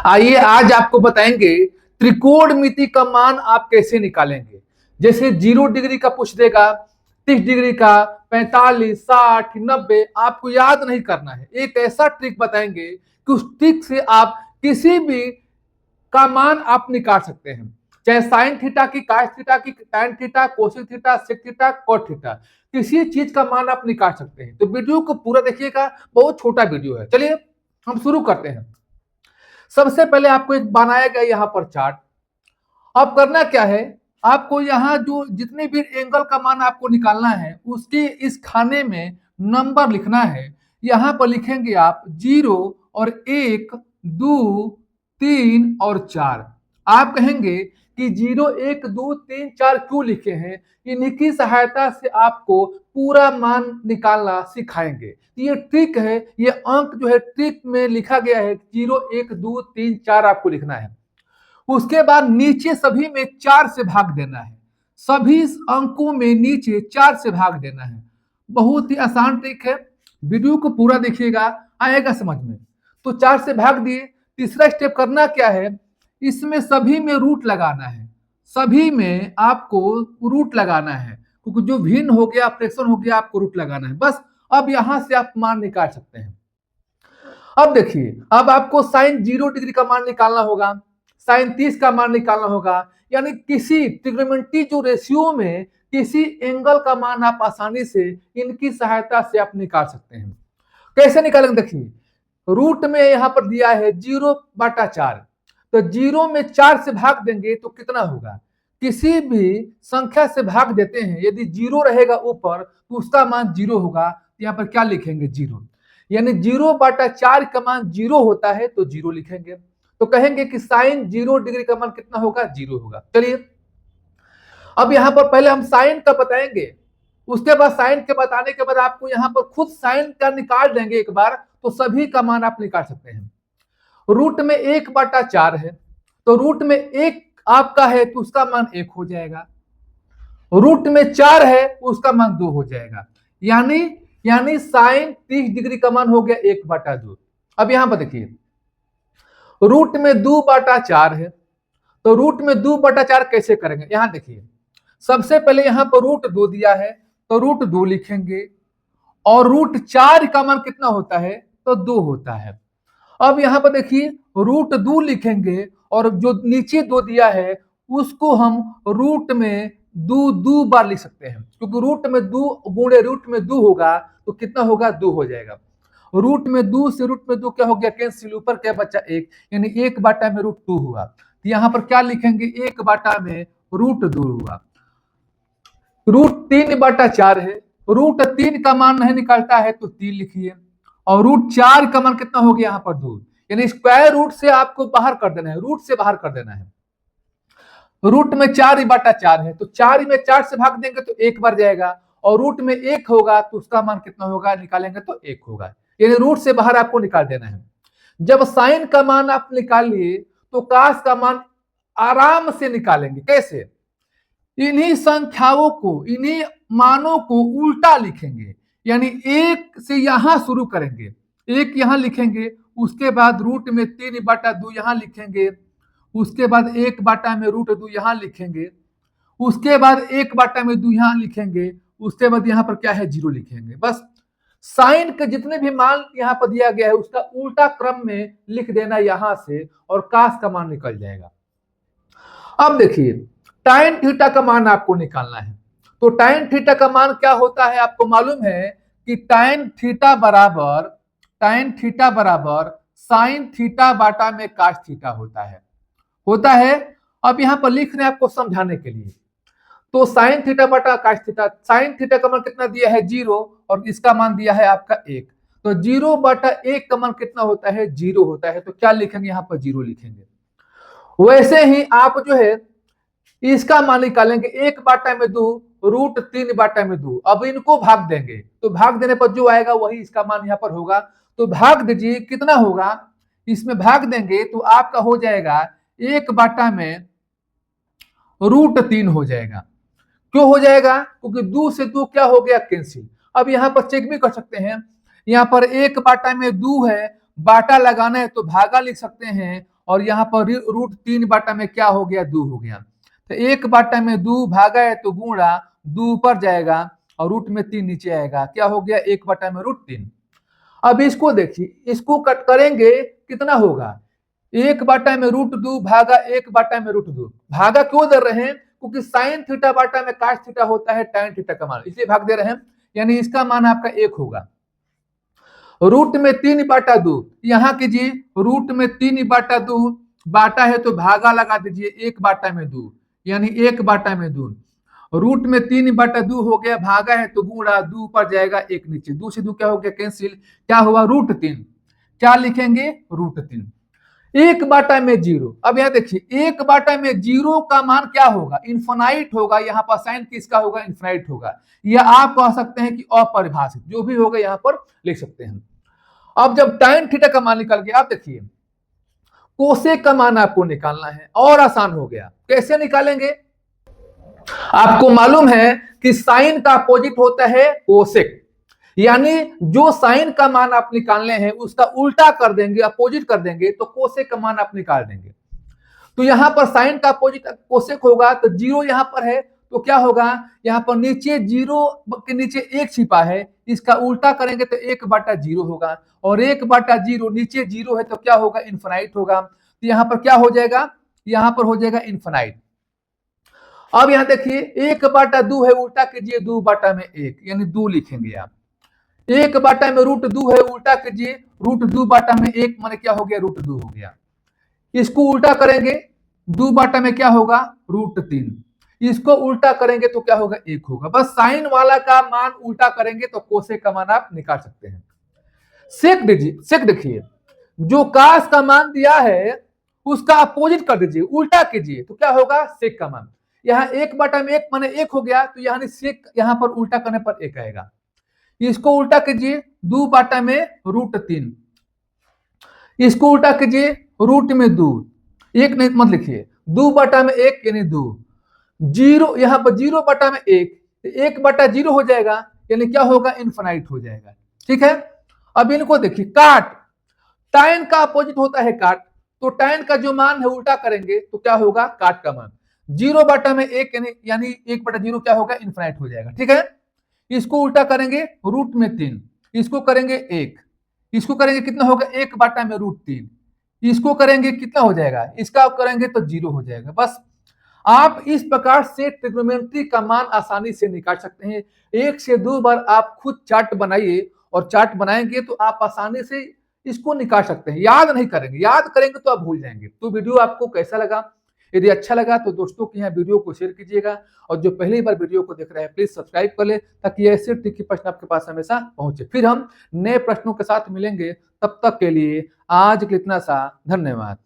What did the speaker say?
आइए आज आपको बताएंगे त्रिकोणमिति का मान आप कैसे निकालेंगे। जैसे 0 डिग्री का पूछ देगा, 30 डिग्री का, 45, 60, 90 आपको याद नहीं करना है। एक ऐसा ट्रिक बताएंगे कि उस ट्रिक से आप किसी भी का मान आप निकाल सकते हैं, चाहे साइन थीटा की, काश थीटा की, tan theta, cosec theta, sec theta, cot theta, किसी चीज का मान आप निकाल सकते हैं। तो वीडियो को पूरा देखिएगा, बहुत छोटा वीडियो है। चलिए हम शुरू करते हैं। सबसे पहले आपको एक बनाया गया यहाँ पर चार्ट। अब करना क्या है, आपको यहाँ जो जितने भी एंगल का मान आपको निकालना है उसके इस खाने में नंबर लिखना है। यहाँ पर लिखेंगे आप 0 और 1, 2, 3 और 4। आप कहेंगे कि 0, 1, 2, 3, 4 क्यों लिखे हैं? इन्हीं की सहायता से आपको पूरा मान निकालना सिखाएंगे। ये ट्रिक है, ये अंक जो है ट्रिक में लिखा गया है 0, 1, 2, 3, 4 आपको लिखना है। उसके बाद नीचे सभी में 4 से भाग देना है। सभी अंकों में नीचे 4 से भाग देना है। बहुत ही आसान ट्रिक है, वीडियो को पूरा देखिएगा, आएगा समझ में। तो 4 से भाग दिए। तीसरा स्टेप करना क्या है, इसमें सभी में रूट लगाना है। सभी में आपको रूट लगाना है, क्योंकि जो भिन्न हो गया, फ्रैक्शन हो गया, आपको रूट लगाना है बस। अब यहां से आप मान निकाल सकते हैं। अब देखिए, अब आपको साइन 0 डिग्री का मान निकालना होगा, साइन 30 का मान निकालना होगा। यानी किसी ट्रिग्नोमेट्री जो रेशियो में किसी एंगल का मान आप आसानी से इनकी सहायता से आप निकाल सकते हैं। कैसे निकालेंगे देखिए, रूट में यहां पर दिया है 0/4, तो 0 में 4 से भाग देंगे तो कितना होगा? किसी भी संख्या से भाग देते हैं, यदि 0 रहेगा ऊपर तो उसका मान 0 होगा। यहाँ पर क्या लिखेंगे? 0। यानी 0/4 का मान 0 होता है तो 0 लिखेंगे। तो कहेंगे कि साइन 0 डिग्री का मान कितना होगा? 0 होगा। चलिए अब यहां पर पहले हम साइन का बताएंगे, उसके बाद साइन के बताने के बाद आपको यहां पर खुद साइन का निकाल देंगे एक बार, तो सभी का मान आप निकाल सकते हैं। रूट में 1/4 है, तो रूट में 1 आपका है तो उसका मान 1 हो जाएगा। रूट में 4 है उसका मान 2 हो जाएगा। यानी साइन 30 डिग्री का मान हो गया 1/2। अब यहां पर देखिए, रूट में 2/4 है, तो रूट में 2/4 कैसे करेंगे? यहां देखिए, सबसे पहले यहां पर रूट 2 दिया है तो रूट 2 लिखेंगे, और रूट 4 का मान कितना होता है? तो 2 होता है। अब यहां पर देखिए, रूट 2 लिखेंगे और जो नीचे 2 दिया है उसको हम रूट में 2 बार लिख सकते हैं, क्योंकि रूट में 2 गुणे रूट में 2 होगा तो कितना होगा? 2 हो जाएगा। रूट में 2 से रूट में 2 क्या हो गया? कैंसिल, ऊपर क्या बचा? 1, यानी 1/√2 हुआ। तो यहां पर क्या लिखेंगे? 1/√2 हुआ। रूट 3/4 है, रूट 3 का मान नहीं निकालता है तो 3 लिखिए, और रूट 4 का मान कितना हो गया? यहाँ पर 2, यानी स्क्वायर रूट से आपको बाहर कर देना है, रूट से बाहर कर देना है। रूट में 4/4 है, तो 4 में 4 से भाग देंगे तो 1 बार जाएगा, और रूट में 1 होगा तो उसका मान कितना होगा? निकालेंगे तो 1 होगा, यानी रूट से बाहर आपको निकाल देना है। जब साइन का मान आप निकाल लिए तो कास का मान आराम से निकालेंगे। कैसे? इन्हीं संख्याओं को, इन्हीं मानों को उल्टा लिखेंगे, यानी 1 से यहां शुरू करेंगे, 1 यहां लिखेंगे, उसके बाद रूट में 3/2 यहां लिखेंगे, उसके बाद 1/√2 यहां लिखेंगे, उसके बाद 1/2 यहां लिखेंगे, उसके बाद यहां पर क्या है? 0 लिखेंगे। बस साइन के जितने भी मान यहां पर दिया गया है उसका उल्टा क्रम में लिख देना यहां से, और कास का मान निकल जाएगा। अब देखिए, टाइन थीटा का मान आपको निकालना है। तो टाइन थीटा का मान क्या होता है? आपको मालूम है कि टाइन थीटा बराबर साइन थीटा बाटा में कास थीटा होता है। अब यहां पर लिख रहे हैं आपको समझाने के लिए। तो साइन थीटा बटा कास थीटा, साइन थीटा का मान कितना दिया है? 0, और इसका मान दिया है आपका 1, तो 0/1 का मान कितना होता है? 0 होता है। तो क्या लिखेंगे? यहाँ पर 0 लिखेंगे। वैसे ही आप जो है इसका मान निकालेंगे, 1/2 रूट 3/2। अब इनको भाग देंगे तो भाग देने पर जो आएगा वही इसका मान यहाँ पर होगा। तो भाग दीजिए, कितना होगा? इसमें भाग देंगे तो आपका हो जाएगा 1/√3 हो जाएगा। क्यों हो जाएगा? क्योंकि 2 से 2 क्या हो गया? कैंसिल। अब यहाँ पर चेक भी कर सकते हैं, यहाँ पर 1/2 है, बाटा लगाना है तो भागा लिख सकते हैं, और यहाँ पर रूट 3 बाटा में क्या हो गया, 2 हो गया। तो 1 बाटा में 2 भागा है तो गुणा 2 ऊपर जाएगा और रूट में 3 नीचे आएगा, क्या हो गया, 1 बाटा में रूट 3। अब इसको देखिए, इसको कट करेंगे कितना होगा, 1 बाटा में रूट 2 भागा 1 बाटा में रूट 2। भागा क्यों दे रहे हैं, क्योंकि साइन थीटा बाटा में काट थीटा होता है tan थीटा का मान, इसलिए भाग दे रहे हैं। यानी इसका मान आपका 1 होगा। रूट में 3 बाटा 2, यहां कीजिए रूट में 3 बाटा 2, बाटा है तो भागा लगा दीजिए 1 बाटा में 2, यानी 1 बाटा में 2। रूट में 3 बाटा 2 हो गया, भागा है तो गुणा 2 ऊपर जाएगा 1 नीचे, 2 से 2 क्या हो गया, कैंसिल, क्या हुआ, रूट 3। क्या लिखेंगे, रूट 3। 1 बाटा में 0, अब यहां देखिए 1 बाटा में 0 का मान क्या होगा, इन्फिनाइट होगा। यहाँ पर साइन किसका होगा, इन्फिनाइट होगा, या आप कह सकते हैं कि अपरिभाषित, जो भी होगा यहाँ पर लिख सकते हैं। अब जब tan थीटा का मान निकल गया, आप देखिए कोसेक का मान आपको निकालना है, और आसान हो गया। कैसे निकालेंगे, आपको मालूम है कि साइन का अपोजिट होता है कोसेक, यानी जो साइन का मान आप निकालने हैं उसका उल्टा कर देंगे, अपोजिट कर देंगे, तो कोसेक का मान आप निकाल देंगे। तो यहां पर साइन का अपोजिट कोसेक होगा, तो 0 यहां पर है तो क्या होगा, यहां पर नीचे 0 के नीचे 1 छिपा है, इसका उल्टा करेंगे तो 1 बाटा 0 होगा, और 1 बाटा 0 नीचे 0 है तो क्या होगा, इन्फिनाइट होगा। तो यहां पर क्या हो जाएगा, यहां पर हो जाएगा इन्फिनाइट। अब यहां देखिए 1 बाटा 2 है, उल्टा कीजिए 2 बाटा में 1, यानी 2 लिखेंगे आप। 1 बाटा में रूट 2 है, उल्टा कीजिए रूट 2 बाटा में 1, माने क्या हो गया, रूट 2 हो गया। इसको उल्टा करेंगे 2 बाटा में क्या होगा, रूट 3। इसको उल्टा करेंगे तो क्या होगा, 1 होगा। बस साइन वाला का मान उल्टा करेंगे तो कोसेक का मान आप निकाल सकते हैं। सेक दीजिए, सेक देखिए, जो कास का मान दिया है उसका अपोजिट कर दीजिए, उल्टा कीजिए तो क्या होगा, सेक का मान। यहाँ 1 बाटा में 1 माने 1 हो गया, तो यहाँ सेक यहाँ पर उल्टा करने पर 1 आएगा। इसको उल्टा कीजिए 2 बाटा में रूट 3, इसको उल्टा कीजिए रूट में 2, 1 नहीं मत लिखिए, 2 बाटा में 1 यानी 2, 0 यहाँ पर 0 बाटा में 1, 1 बाटा 0 हो जाएगा, यानी क्या होगा, इन्फिनाइट हो जाएगा। ठीक है, अब इनको देखिए, काट, tan का अपोजिट होता है काट, तो tan का जो मान है उल्टा करेंगे तो क्या होगा, काट का मान। 0 बाटा में 1 यानी 1 बाटा 0 क्या होगा, इन्फिनाइट हो जाएगा। ठीक है, इसको उल्टा करेंगे रूट में 3, इसको करेंगे 1, इसको करेंगे कितना होगा, 1 बाटा में रूट 3, इसको करेंगे कितना हो जाएगा, इसका करेंगे तो 0 हो जाएगा। बस आप इस प्रकार से ट्रिग्नोमेट्री का मान आसानी से निकाल सकते हैं। 1 से 2 बार आप खुद चार्ट बनाइए, और चार्ट बनाएंगे तो आप आसानी से इसको निकाल सकते हैं। याद नहीं करेंगे, याद करेंगे तो आप भूल जाएंगे। तो वीडियो आपको कैसा लगा, यदि अच्छा लगा तो दोस्तों के यहाँ वीडियो को शेयर कीजिएगा, और जो पहली बार वीडियो को देख रहे हैं प्लीज सब्सक्राइब कर ले, ताकि ऐसे ट्रिकी प्रश्न आपके पास हमेशा पहुंचे। फिर हम नए प्रश्नों के साथ मिलेंगे, तब तक के लिए आज के लिए इतना सा, धन्यवाद।